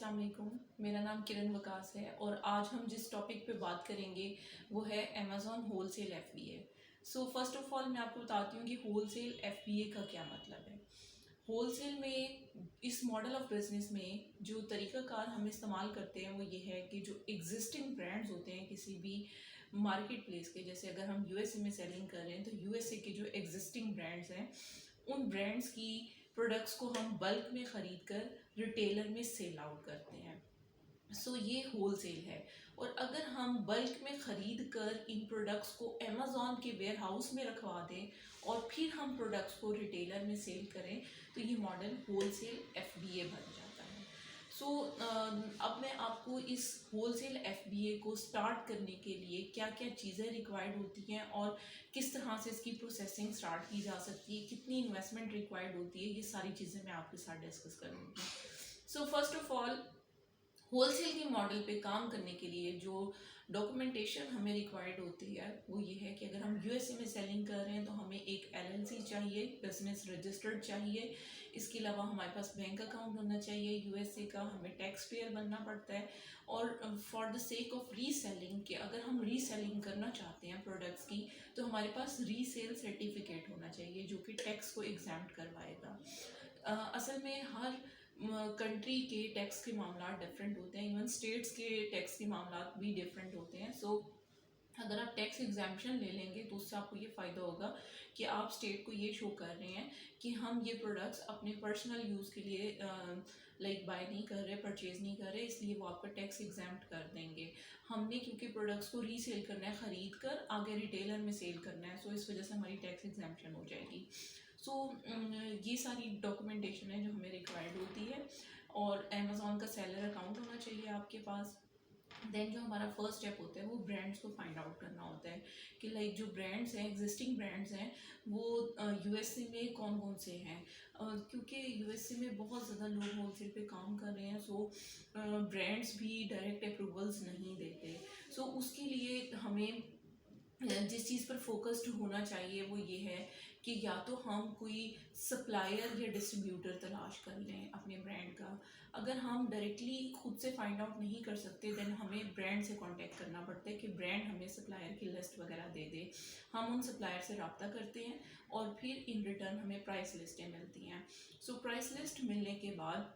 अस्सलाम वालेकुम। मेरा नाम किरण वकास है और आज हम जिस टॉपिक पे बात करेंगे वो है Amazon wholesale FBA. So first of all मैं आपको बताती हूँ कि होलसेल एफबीए का क्या मतलब है। होलसेल में इस मॉडल ऑफ बिजनेस में जो तरीक़ाकार हम इस्तेमाल करते हैं वो ये है कि जो एग्जिस्टिंग ब्रांड्स होते हैं किसी भी मार्केट प्लेस के, जैसे अगर हम यूएसए में सेलिंग कर रहे हैं तो यूएसए के जो एग्जिस्टिंग ब्रांड्स हैं उन ब्रांड्स की प्रोडक्ट्स को हम बल्क में ख़रीद कर रिटेलर में सेल आउट करते हैं। सो ये होलसेल है। और अगर हम बल्क में ख़रीद कर इन प्रोडक्ट्स को अमेज़ॉन के वेयर हाउस में रखवा दें और फिर हम प्रोडक्ट्स को रिटेलर में सेल करें तो ये मॉडल होलसेल एफबीए बन जाता है। सो अब मैं आपको इस होलसेल एफबीए को स्टार्ट करने के लिए क्या क्या चीज़ें रिक्वायर्ड होती हैं और किस तरह से इसकी प्रोसेसिंग स्टार्ट की जा सकती है, कितनी इन्वेस्टमेंट रिक्वायर्ड होती है, ये सारी चीज़ें मैं आपके साथ डिस्कस करूँगी। So first of all, wholesale के मॉडल पे काम करने के लिए जो डॉक्यूमेंटेशन हमें रिक्वायर्ड होती है वो ये है कि अगर हम यूएसए में सेलिंग कर रहे हैं तो हमें एक एलएलसी चाहिए, बिजनेस रजिस्टर्ड चाहिए। इसके अलावा हमारे पास बैंक अकाउंट होना चाहिए यूएसए का, हमें टैक्स पेयर बनना पड़ता है। और for the sake of reselling के अगर हम रीसेलिंग करना चाहते हैं प्रोडक्ट्स की तो हमारे पास रीसेल सर्टिफिकेट होना चाहिए जो कि टैक्स को एग्जाम्प्ट करवाएगा। असल में हर कंट्री के टैक्स के मामला डिफरेंट होते हैं, इवन स्टेट्स के टैक्स के मामला भी डिफरेंट होते हैं। सो अगर आप टैक्स एग्जाम्पशन ले लेंगे तो उससे आपको ये फ़ायदा होगा कि आप स्टेट को ये शो कर रहे हैं कि हम ये प्रोडक्ट्स अपने पर्सनल यूज़ के लिए लाइक बाय नहीं कर रहे, परचेज़ नहीं कर रहे, इसलिए वो आपका टैक्स एग्जाम्प्ट कर देंगे। हमने क्योंकि प्रोडक्ट्स को रीसेल करना है, ख़रीद कर आगे रिटेलर में सेल करना है, सो इस वजह से हमारी टैक्स एग्जाम्पशन हो जाएगी। सो ये सारी डॉक्यूमेंटेशन है जो हमें रिक्वायर्ड होती है। और अमेज़ॉन का सेलर अकाउंट होना चाहिए आपके पास। देन जो हमारा फर्स्ट स्टेप होता है वो ब्रांड्स को फाइंड आउट करना होता है कि लाइक जो ब्रांड्स हैं, एग्जिस्टिंग ब्रांड्स हैं, वो यूएसए में कौन कौन से हैं। क्योंकि यूएसए में बहुत ज़्यादा लोग होलसेल पे काम कर रहे हैं, सो ब्रांड्स भी डायरेक्ट अप्रूवल्स नहीं देते। सो उसके लिए हमें जिस चीज़ पर फोकस्ड होना चाहिए वो ये है कि या तो हम कोई सप्लायर या डिस्ट्रीब्यूटर तलाश कर लें अपने ब्रांड का। अगर हम डायरेक्टली खुद से फाइंड आउट नहीं कर सकते देन हमें ब्रांड से कांटेक्ट करना पड़ता है कि ब्रांड हमें सप्लायर की लिस्ट वगैरह दे दे। हम उन सप्लायर से रब्ता करते हैं और फिर इन रिटर्न हमें प्राइस लिस्टें मिलती हैं। सो प्राइस लिस्ट मिलने के बाद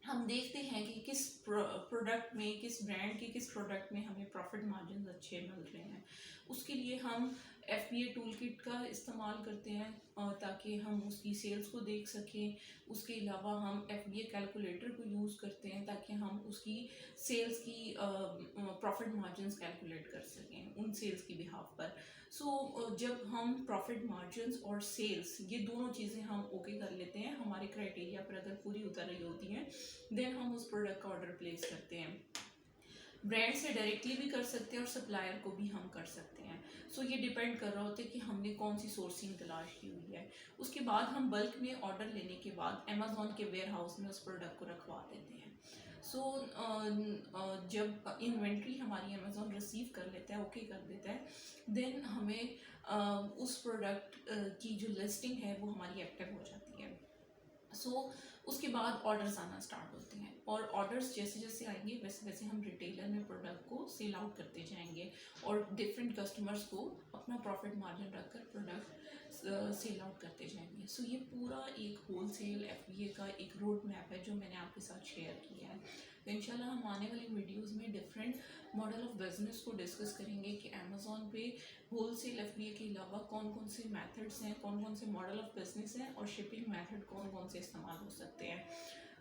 हम देखते हैं कि किस प्रोडक्ट में, किस ब्रांड के किस प्रोडक्ट में हमें प्रॉफिट मार्जिन अच्छे मिल रहे हैं। उसके लिए हम एफबीए टूल किट का इस्तेमाल करते हैं ताकि हम उसकी सेल्स को देख सकें। उसके अलावा हम एफबीए कैलकुलेटर को यूज़ करते हैं ताकि हम उसकी सेल्स की प्रॉफिट मार्जिन्स कैलकुलेट कर सकें उन सेल्स की बिहाफ पर। सो जब हम प्रॉफिट मार्जिन्स और सेल्स ये दोनों चीज़ें हम ओके कर लेते हैं, हमारे क्राइटेरिया पर अगर पूरी उतर रही होती हैं, देन हम उस प्रोडक्ट का ऑर्डर प्लेस करते हैं। ब्रांड से डायरेक्टली भी कर सकते हैं और सप्लायर को भी हम कर सकते हैं। सो ये डिपेंड कर रहा होता है कि हमने कौन सी सोर्सिंग तलाश की हुई है। उसके बाद हम बल्क में ऑर्डर लेने के बाद अमेज़ॉन के वेयर हाउस में उस प्रोडक्ट को रखवा देते हैं। सो जब इन्वेंट्री हमारी अमेज़ॉन रिसीव कर लेता है, ओके कर देता है, देन हमें उस प्रोडक्ट की जो लिस्टिंग है वो हमारी एक्टिव हो जाती है। उसके बाद ऑर्डर्स आना स्टार्ट होते हैं और ऑर्डर्स जैसे जैसे आएंगे वैसे वैसे हम रिटेलर में प्रोडक्ट को सेल आउट करते जाएंगे और डिफरेंट कस्टमर्स को अपना प्रॉफिट मार्जिन रखकर प्रोडक्ट सेल आउट करते जाएंगे। सो ये पूरा एक होलसेल एफबीए का एक रोड मैप है जो मैंने आपके साथ शेयर किया है। तो इंशाल्लाह हम आने वाली वीडियोज़ में डिफरेंट मॉडल ऑफ बिजनेस को डिस्कस करेंगे कि अमेज़ॉन पे होलसेल एफबीए के अलावा कौन कौन से मेथड्स हैं, कौन कौन से मॉडल ऑफ बिजनेस हैं और शिपिंग मेथड कौन कौन से इस्तेमाल हो सकते हैं।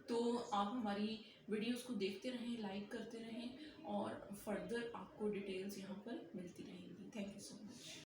तो आप हमारी वीडियोस को देखते रहें, लाइक करते रहें और फर्दर आपको डिटेल्स यहाँ पर मिलती रहेंगी। Thank you so much.